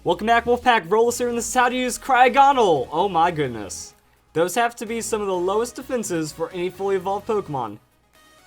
Welcome back, Wolfpack. Rollis here, and this is how to use Cryogonal. Oh my goodness. Those have to be some of the lowest defenses for any fully evolved Pokemon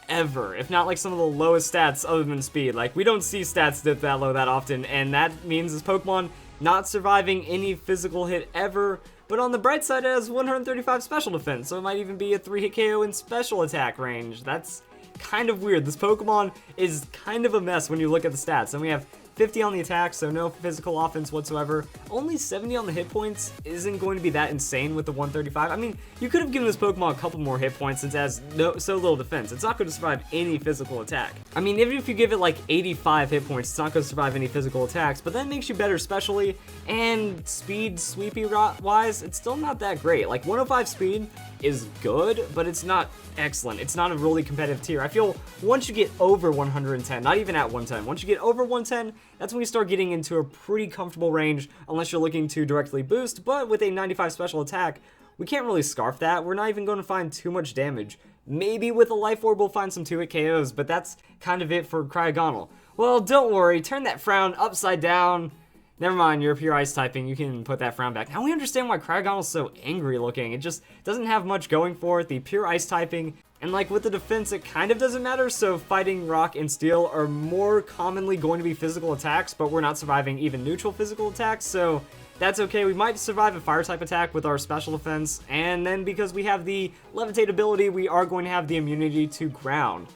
ever. If not like some of the lowest stats other than speed. Like, we don't see stats dip that low that often, and that means this Pokemon not surviving any physical hit ever. But on the bright side, it has 135 special defense, so it might even be a 3-hit KO in special attack range. That's kind of weird. This Pokemon is kind of a mess when you look at the stats. And we have 50 on the attack, so no physical offense whatsoever. Only 70 on the hit points isn't going to be that insane with the 135. I mean, you could have given this Pokemon a couple more hit points since it has so little defense. It's not going to survive any physical attack. I mean, even if you give it like 85 hit points, it's not going to survive any physical attacks, but that makes you better specially, and speed sweepy-wise, it's still not that great. Like, 105 speed is good, but it's not excellent. It's not a really competitive tier. I feel once you get over 110, not even at 110, once you get over 110, that's when you start getting into a pretty comfortable range, unless you're looking to directly boost. But with a 95 special attack, we can't really scarf that. We're not even going to find too much damage. Maybe with a Life Orb we'll find some 2-hit KOs, but that's kind of it for Cryogonal. Well, don't worry, turn that frown upside down. Never mind, you're pure ice typing, you can put that frown back. Now we understand why Cryogonal's so angry looking. It just doesn't have much going for it, the pure ice typing. And like with the defense, it kind of doesn't matter, so fighting rock and steel are more commonly going to be physical attacks, but we're not surviving even neutral physical attacks, so that's okay. We might survive a fire type attack with our special defense, and then because we have the levitate ability, we are going to have the immunity to ground.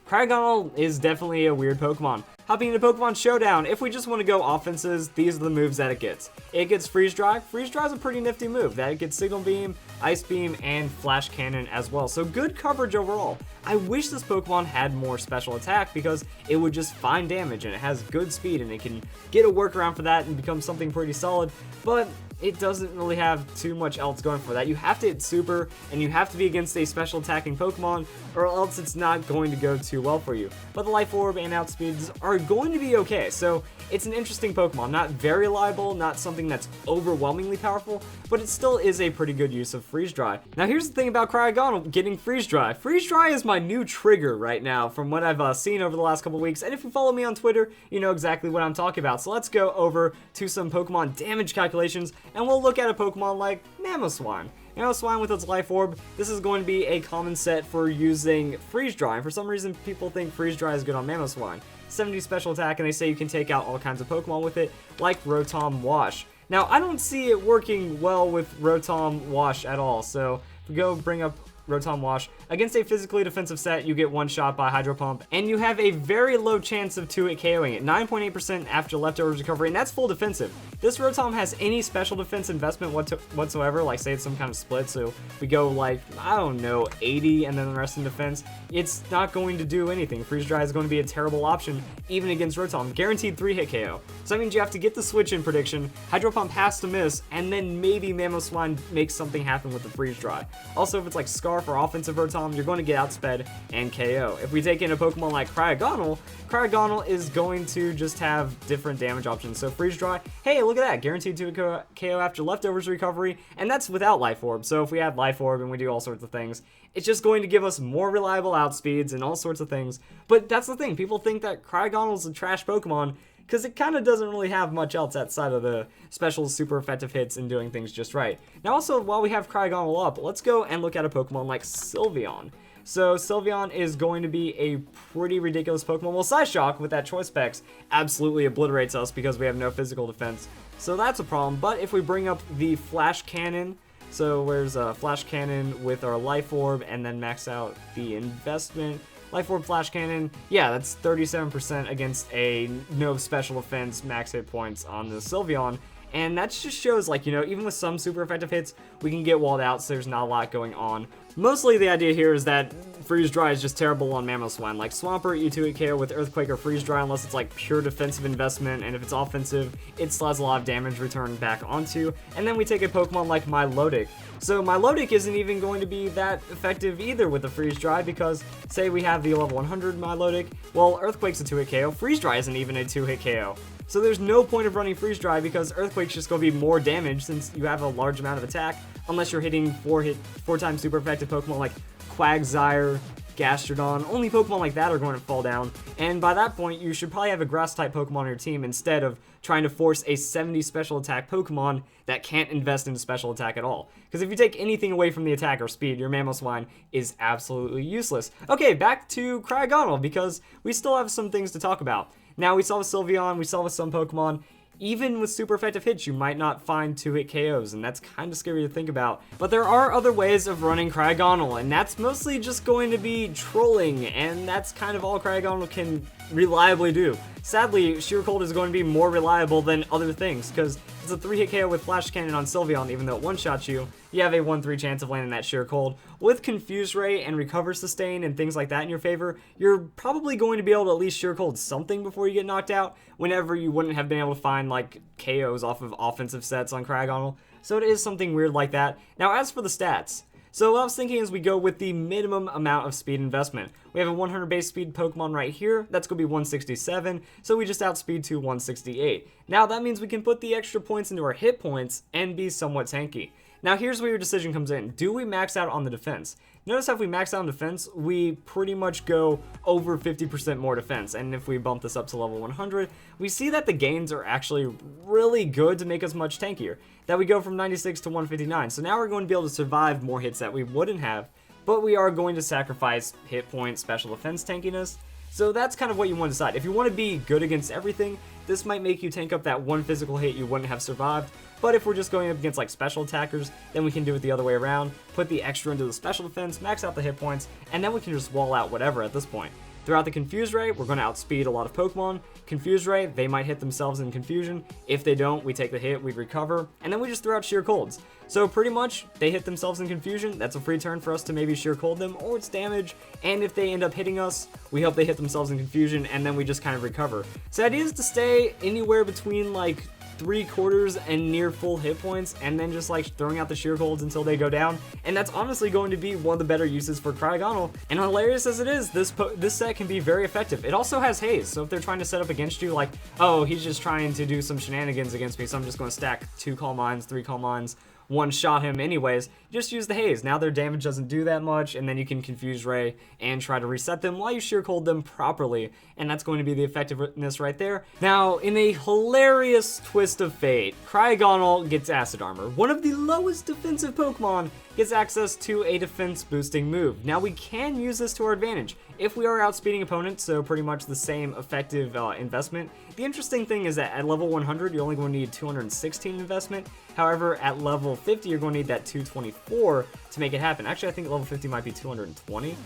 Cryogonal is definitely a weird Pokemon. Hopping into Pokemon Showdown, if we just want to go offenses, these are the moves that it gets. It gets Freeze Dry. Freeze Dry is a pretty nifty move. That it gets Signal Beam, Ice Beam, and Flash Cannon as well. So good coverage overall. I wish this Pokemon had more special attack because it would just find damage and it has good speed and it can get a workaround for that and become something pretty solid. But it doesn't really have too much else going for that. You have to hit super, and you have to be against a special attacking Pokemon, or else it's not going to go too well for you. But the Life Orb and Outspeeds are going to be okay, so it's an interesting Pokemon. Not very reliable, not something that's overwhelmingly powerful, but it still is a pretty good use of Freeze Dry. Now here's the thing about Cryogonal getting Freeze Dry. Freeze Dry is my new trigger right now from what I've seen over the last couple weeks, and if you follow me on Twitter, you know exactly what I'm talking about. So let's go over to some Pokemon damage calculations, and we'll look at a Pokemon like Mamoswine. Mamoswine with its Life Orb, this is going to be a common set for using Freeze Dry, and for some reason people think Freeze Dry is good on Mamoswine. 70 special attack, and they say you can take out all kinds of Pokemon with it, like Rotom Wash. Now, I don't see it working well with Rotom Wash at all, so if we go bring up Rotom Wash. Against a physically defensive set, you get one shot by Hydro Pump, and you have a very low chance of 2-hit KOing it, 9.8% after leftovers recovery, and that's full defensive. This Rotom has any special defense investment whatsoever, like say it's some kind of split, so we go like, I don't know, 80 and then the rest in defense, it's not going to do anything. Freeze Dry is going to be a terrible option, even against Rotom. Guaranteed 3-hit KO. So that means you have to get the switch in prediction, Hydro Pump has to miss, and then maybe Mamoswine makes something happen with the Freeze Dry. Also, if it's like Scarf or offensive Rotom, you're going to get outsped and KO. If we take in a Pokemon like Cryogonal, Cryogonal is going to just have different damage options. So Freeze Dry, hey, look at that, guaranteed to KO after leftovers recovery, and that's without Life Orb. So if we add Life Orb and we do all sorts of things, it's just going to give us more reliable outspeeds and all sorts of things. But that's the thing, people think that Cryogonal is a trash Pokemon because it kind of doesn't really have much else outside of the special super effective hits and doing things just right. Now also, while we have Cryogonal up, let's go and look at a Pokemon like Sylveon. So Sylveon is going to be a pretty ridiculous Pokemon. Well, Psyshock with that choice specs absolutely obliterates us because we have no physical defense. So that's a problem, but if we bring up the Flash Cannon, so where's a Flash Cannon with our Life Orb and then max out the investment, Life Orb Flash Cannon, yeah, that's 37% against a no special defense max hit points on the Sylveon. And that just shows, like, you know, even with some super effective hits, we can get walled out, so there's not a lot going on. Mostly the idea here is that Freeze Dry is just terrible on Mamoswine. Like Swampert, you 2-hit KO with Earthquake or Freeze Dry unless it's like pure defensive investment, and if it's offensive, it still has a lot of damage returned back onto. And then we take a Pokemon like Milotic. So Milotic isn't even going to be that effective either with the Freeze Dry because, say we have the level 100 Milotic, well, Earthquake's a 2-hit KO, Freeze Dry isn't even a 2-hit KO. So there's no point of running Freeze Dry because Earthquake's just going to be more damage since you have a large amount of attack, unless you're hitting 4 times super effective Pokemon like Quagsire, Gastrodon. Only Pokemon like that are going to fall down, and by that point, you should probably have a Grass-type Pokemon on your team instead of trying to force a 70 special attack Pokemon that can't invest in special attack at all. Because if you take anything away from the attack or speed, your Mamoswine is absolutely useless. Okay, back to Cryogonal, because we still have some things to talk about. Now, we saw with Sylveon, we saw with some Pokemon, even with super effective hits, you might not find 2-hit KOs, and that's kind of scary to think about. But there are other ways of running Cryogonal, and that's mostly just going to be trolling, and that's kind of all Cryogonal can reliably do. Sadly, Sheer Cold is going to be more reliable than other things, because it's a 3-hit KO with Flash Cannon on Sylveon, even though it one-shots you. You have a 1-3 chance of landing that Sheer Cold. With Confuse Ray and Recover Sustain and things like that in your favor, you're probably going to be able to at least Sheer Cold something before you get knocked out, whenever you wouldn't have been able to find like KOs off of offensive sets on Cryogonal. So it is something weird like that. Now, as for the stats, so what I was thinking is we go with the minimum amount of speed investment. We have a 100 base speed Pokemon right here. That's going to be 167, so we just outspeed to 168. Now that means we can put the extra points into our hit points and be somewhat tanky. Now here's where your decision comes in. Do we max out on the defense? Notice how if we max out on defense, we pretty much go over 50% more defense. And if we bump this up to level 100, we see that the gains are actually really good to make us much tankier. That we go from 96 to 159. So now we're going to be able to survive more hits that we wouldn't have, but we are going to sacrifice hit point special defense tankiness. So that's kind of what you want to decide. If you want to be good against everything, this might make you tank up that one physical hit you wouldn't have survived. But if we're just going up against like special attackers, then we can do it the other way around. Put the extra into the special defense, max out the hit points, and then we can just wall out whatever at this point. Throughout the Confuse Ray, we're going to outspeed a lot of Pokemon. Confuse Ray, they might hit themselves in confusion. If they don't, we take the hit, we recover, and then we just throw out Sheer Colds. So pretty much, they hit themselves in confusion. That's a free turn for us to maybe Sheer Cold them, or it's damage. And if they end up hitting us, we hope they hit themselves in confusion, and then we just kind of recover. So the idea is to stay anywhere between like 3/4 and near full hit points, and then just like throwing out the Sheer Colds until they go down. And that's honestly going to be one of the better uses for Cryogonal. And hilarious as it is, this set can be very effective. It also has haze, so if they're trying to set up against you, like, oh, he's just trying to do some shenanigans against me, so I'm just going to stack 2 Calm Minds, 3 Calm Minds, one-shot him anyways, just use the haze. Now their damage doesn't do that much, and then you can Confuse Ray and try to reset them while you Sheer Cold them properly, and that's going to be the effectiveness right there. Now, in a hilarious twist of fate, Cryogonal gets Acid Armor. One of the lowest defensive Pokemon gets access to a defense-boosting move. Now, we can use this to our advantage if we are outspeeding opponents, so pretty much the same effective investment. The interesting thing is that at level 100, you're only going to need 216 investment. However, at level 50, you're going to need that 224 to make it happen. Actually, I think level 50 might be 220.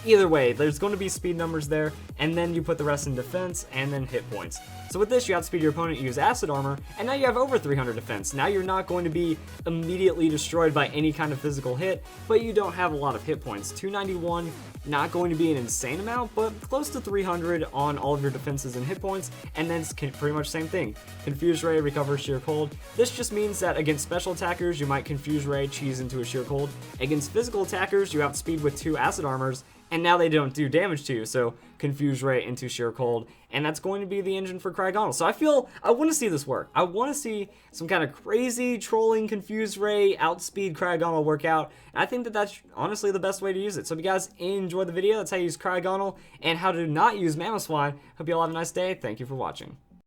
Either way, there's going to be speed numbers there, and then you put the rest in defense and then hit points. So with this, you outspeed your opponent, use Acid Armor, and now you have over 300 defense. Now you're not going to be immediately destroyed by any kind of physical hit, but you don't have a lot of hit points. 291, not going to be an insane amount, but close to 300 on all of your defenses and hit points, and then it's pretty much same thing. Confuse Ray, Recover, Sheer Cold. This just means that against special attackers, you might Confuse Ray, cheese into a Sheer Cold. Against physical attackers, you outspeed with 2 Acid Armors, and now they don't do damage to you, so Confuse Ray into Sheer Cold, and that's going to be the engine for Cryogonal. So I want to see this work. I want to see some kind of crazy trolling Confuse Ray, outspeed Cryogonal workout, and I think that that's honestly the best way to use it. So if you guys enjoyed the video, that's how you use Cryogonal, and how to not use Mamoswine. Hope you all have a nice day. Thank you for watching.